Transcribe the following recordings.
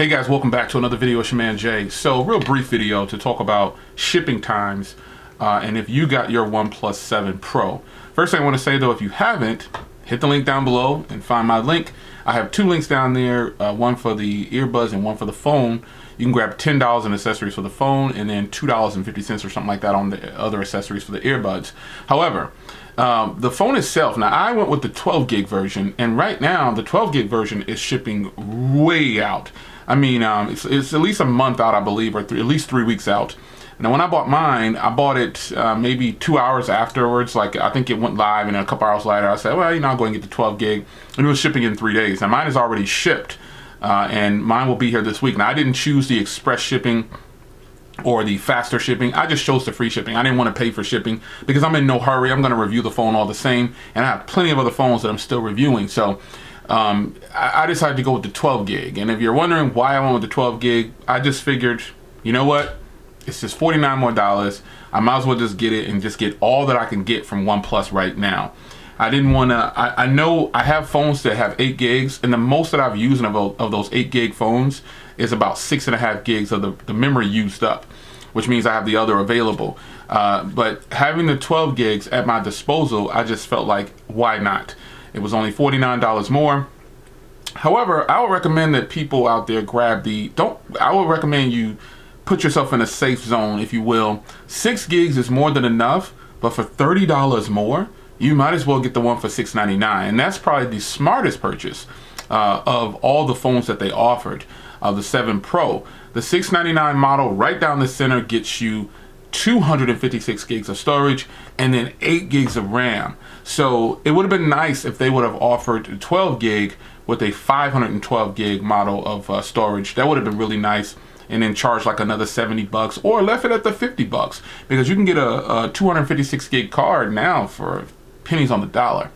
Hey guys, welcome back to another video. It's your man Jay. So real brief video to talk about shipping times and if you got your OnePlus 7 Pro. First thing I want to say though, if you haven't, hit the link down below and find my link. I have two links down there, one for the earbuds and one for the phone. You can grab $10 in accessories for the phone and then $2.50 or something like that on the other accessories for the earbuds. However, the phone itself, now I went with the 12 gig version, and right now the 12 gig version is shipping way out. I mean, it's at least a month out, I believe, or at least 3 weeks out. Now, when I bought mine, I bought it maybe 2 hours afterwards. Like, I think it went live, and then a couple hours later, I said, well, I'll go and get the 12 gig. And it was shipping in 3 days. Now, mine is already shipped, and mine will be here this week. Now, I didn't choose the express shipping or the faster shipping. I just chose the free shipping. I didn't want to pay for shipping because I'm in no hurry. I'm going to review the phone all the same, and I have plenty of other phones that I'm still reviewing. So I decided to go with the 12 gig. And if you're wondering why I went with the 12 gig, I just figured, you know what? It's just $49 more. I might as well just get it and just get all that I can get from OnePlus right now. I didn't want to, I know I have phones that have 8 gigs, and the most that I've used of those 8 gig phones is about 6.5 gigs of the memory used up, which means I have the other available. But having the 12 gigs at my disposal, I just felt like, why not? It was only $49 more. However, I would recommend that people out there grab I would recommend you put yourself in a safe zone, if you will. 6 gigs is more than enough, but for $30 more, you might as well get the one for $6.99. And that's probably the smartest purchase of all the phones that they offered, the 7 Pro. The $6.99 model right down the center gets you 256 gigs of storage and then 8 gigs of RAM. So it would have been nice if they would have offered 12 gig with a 512 gig model of storage. That would have been really nice, and then charge like another $70 or left it at the $50, because you can get a 256 gig card now for pennies on the dollar.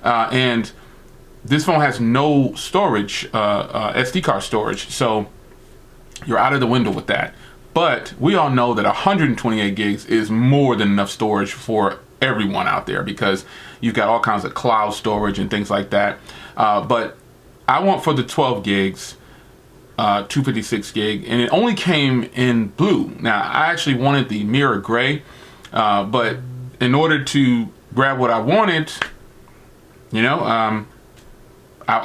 And this phone has no storage, SD card storage, so you're out of the window with that. But we all know that 128 gigs is more than enough storage for everyone out there, because you've got all kinds of cloud storage and things like that. But I went for the 12 gigs, 256 gig, and it only came in blue. Now, I actually wanted the mirror gray, but in order to grab what I wanted, I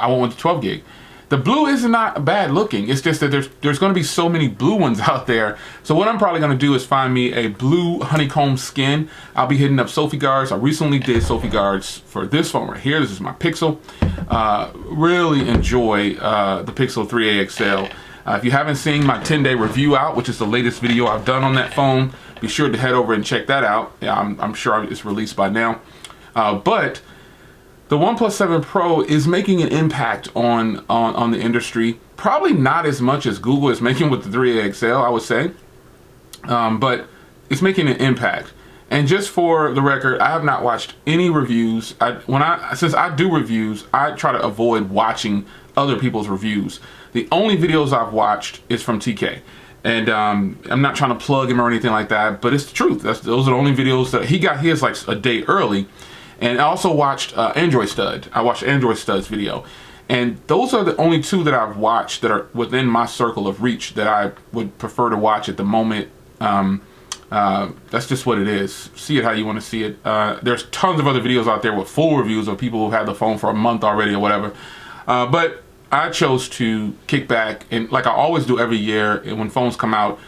went with the 12 gig. The blue is not bad looking. It's just that there's going to be so many blue ones out there. So what I'm probably going to do is find me a blue honeycomb skin. I'll be hitting up Sophie guards. I recently did Sophie guards for this phone right here. This is my Pixel. Really enjoy the Pixel 3a XL. If you haven't seen my 10-day review out, which is the latest video I've done on that phone, be sure to head over and check that out. Yeah, I'm sure it's released by now. But the OnePlus 7 Pro is making an impact on the industry. Probably not as much as Google is making with the 3a XL, I would say. But it's making an impact. And just for the record, I have not watched any reviews. Since I do reviews, I try to avoid watching other people's reviews. The only videos I've watched is from TK. And I'm not trying to plug him or anything like that, but it's the truth. Those are the only videos that he got his like a day early. And I also watched Android Stud. I watched Android Stud's video. And those are the only two that I've watched that are within my circle of reach that I would prefer to watch at the moment. That's just what it is. See it how you want to see it. There's tons of other videos out there with full reviews of people who've had the phone for a month already or whatever. But I chose to kick back, and like I always do every year, and when phones come out,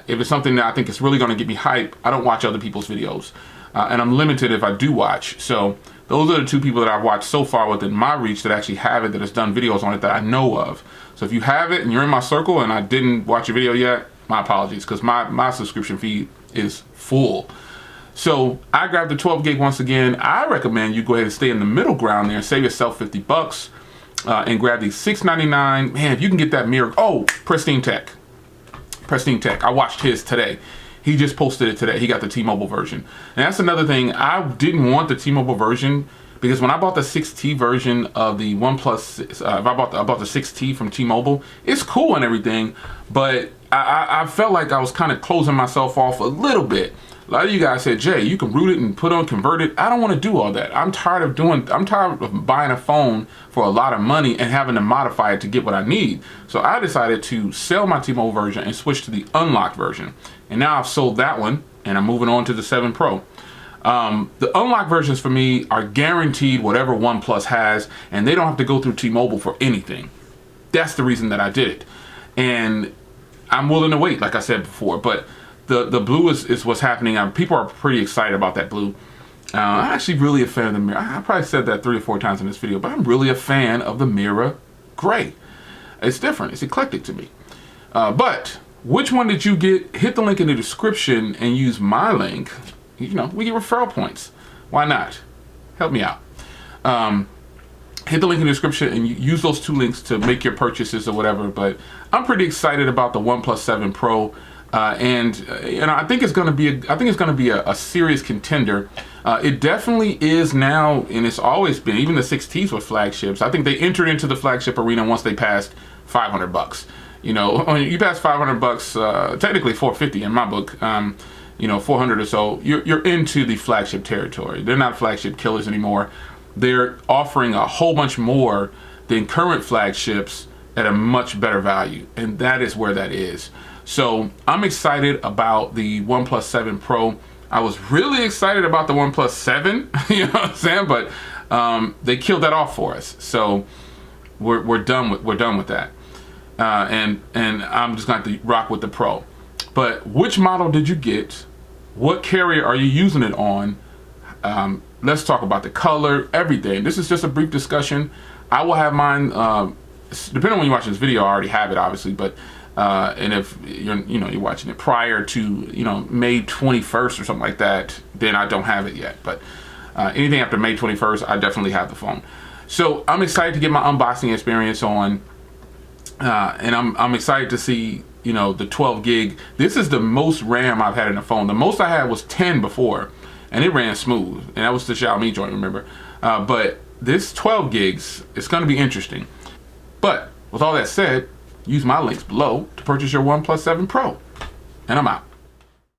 if it's something that I think is really going to get me hype, I don't watch other people's videos. And I'm limited if I do watch. So those are the two people that I've watched so far within my reach that actually have it, that has done videos on it that I know of. So if you have it and you're in my circle and I didn't watch your video yet, my apologies, because my subscription feed is full. So I grabbed the 12 gig once again. I recommend you go ahead and stay in the middle ground there and save yourself $50 and grab the $6.99. Man, if you can get that mirror. Oh, Pristine Tech. Pristine Tech. I watched his today. He just posted it today. He got the T-Mobile version. And that's another thing. I didn't want the T-Mobile version because when I bought the 6T version of the OnePlus, I bought the 6T from T-Mobile, it's cool and everything, but I felt like I was kind of closing myself off a little bit A lot of you guys said, Jay, you can root it and convert it. I don't want to do all that. I'm tired of buying a phone for a lot of money and having to modify it to get what I need. So I decided to sell my T-Mobile version and switch to the unlocked version. And now I've sold that one and I'm moving on to the 7 Pro. The unlocked versions for me are guaranteed whatever OnePlus has, and they don't have to go through T-Mobile for anything. That's the reason that I did it. And I'm willing to wait, like I said before, but the blue is what's happening. People are pretty excited about that blue. I'm actually really a fan of the mirror. I probably said that 3 or 4 times in this video, but I'm really a fan of the mirror gray. It's different. It's eclectic to me. But which one did you get? Hit the link in the description and use my link. You know, we get referral points. Why not? Help me out. Hit the link in the description and use those 2 links to make your purchases or whatever. But I'm pretty excited about the OnePlus 7 Pro, and you know, I think it's going to be a serious contender. It definitely is now, and it's always been. Even the 6Ts were flagships. I think they entered into the flagship arena once they passed $500. You know, when you pass $500, technically $450 in my book. You know, 400 or so, you're into the flagship territory. They're not flagship killers anymore. They're offering a whole bunch more than current flagships at a much better value, and that is where that is. So I'm excited about the OnePlus 7 Pro. I was really excited about the OnePlus 7, you know what I'm saying? But they killed that off for us. So we're done with that, and I'm just going to rock with the Pro. But which model did you get? What carrier are you using it on? Let's talk about the color, everything. This is just a brief discussion. I will have mine, depending on when you watch this video, I already have it, obviously. But and if you're watching it prior to May 21st or something like that, then I don't have it yet. But anything after May 21st, I definitely have the phone. So I'm excited to get my unboxing experience on, and I'm excited to see the 12 gig. This is the most RAM I've had in a phone. The most I had was 10 before, and it ran smooth, and that was the Xiaomi joint, remember? But this 12 gigs, it's going to be interesting. But with all that said, use my links below to purchase your OnePlus 7 Pro, and I'm out.